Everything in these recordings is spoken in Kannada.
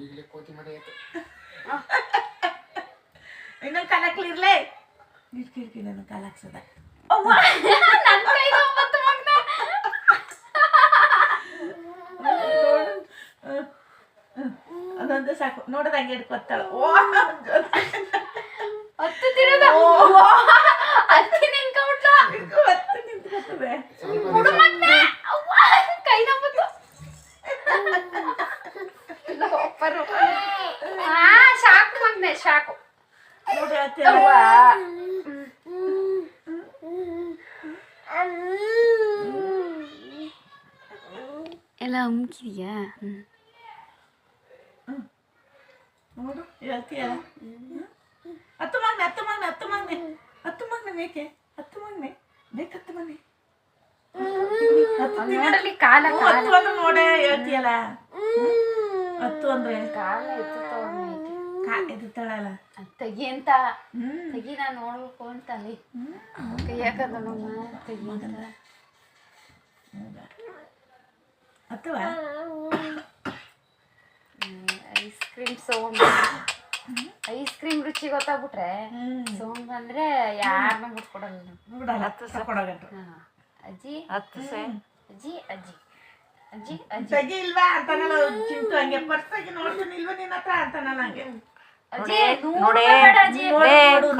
ಈಗಲೇ ಕೋತಿ ಮನೆ ಆಯ್ತು. ಇನ್ನೊಂದು ಕಾಲ ಹಾಕ್ಲಿರ್ಲೇ ಕಿರ್ಕಿ ನನ್ನ ಕಾಲ ಹಾಕ್ಸದ ಅದೊಂದು ಸಾಕು ನೋಡದ ಹಂಗೆ ಹಿಡ್ಕೊತಾಳ. ಸಾಕು ನೋಡಿ ಎಲ್ಲ ಉಮ್ಕಿದ್ಯಾ? ನೋಡು ಹೇಳ್ತೀಯಲ್ಲ. ಹತ್ತು ಮಗ್ನೆ ಬೇಕೆ? ಹತ್ತು ಮಗ್ನೆ ಬೇಕತ್ತು ಮನೆ ನೋಡಲಿ ಕಾಲ ಹತ್ತು ಅಂದ್ರೆ ನೋಡೆ ಹೇಳ್ತೀಯಲ್ಲ. ಹತ್ತು ಅಂದ್ರೆ ಕಾಲ ಎತ್ತಳಲ್ಲ ತೆಗಿ ಅಂತ ತೆಗಿ ನಾನು ನೋಡ್ಬೇಕು ಅಂತ ಅಲ್ಲಿ ಕೈಯಾಕದ ತೆಗಿ ಅಂತ ಅಥವಾ ice cream sound ice cream ರುಚಿ ಗೊತ್ತಾಗ್ಬಿಟ್ರೆ ಸೌಂಡ್ ಬಂದ್ರೆ ಯಾರನ್ನ ಬಿಟ್ಕೊಡಲ್ಲ. ಅಜ್ಜಿ ಅಜ್ಜಿ ಅಜ್ಜಿ ಅಜ್ಜಿ ಅಜ್ಜಿ ತೆಗಿ ಇಲ್ವಾ ಅಂತಾನಲ್ಲ. ಚಿಂಟು ಹಂಗೆ ಪರ್ಸಾಗಿ ನೋಡ್ತೀನಿ ಇಲ್ವಾ ನಿನ್ನ ಹತ್ರ ಅಂತಾನಲ್ಲ. ಹಂಗೆ ನೋಡೇ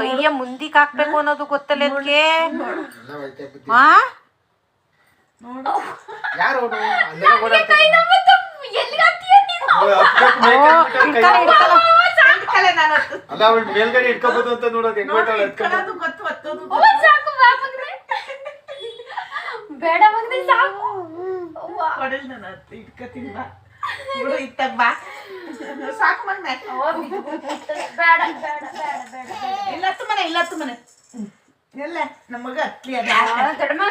ಕೈಯ ಮುಂದಿಕ್ ಹಾಕ್ಬೇಕು ಅನ್ನೋದು ಗೊತ್ತಲ್ಲ ಅದಕ್ಕೆ. ಯಾರು ಅಲ್ಲ ಅವಳು ಮೇಲ್ಗಡೆ ಇಟ್ಕೋಬಹುದು ಅಂತ ನೋಡೋದು ಹೆಂಗ್ ಗೊತ್ತು. ಬೇಡ ಮಗನೇ ಸಾಕು. ಕೊಡಲ್ ನಾನು ಇಟ್ಕೋತೀನಿ ಬಾ ಬಿಡು ಇತ್ತಾಗ ಬಾ ಸಾಕು ಮಗ್ನೆ. ಬೇಡ ಬೇಡ ಬೇಡ ಬೇಡ ಇಲ್ಲತ್ತು ಮನೆ ಎಲ್ಲ ನಮಗ ಹತ್ಲಿ ಅದ ದೊಡ್ಡಮ್ಮ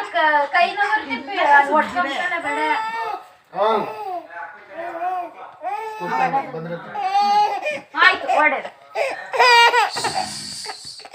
ಕೈನ ಬರ್ತಿದ್ವಿ ಒಟ್ಕೊಂತಾನೆ ಬೇಡ. ಬಂದ್ರೆ ಆಯ್ತು ಒಳ್ಳೇದು.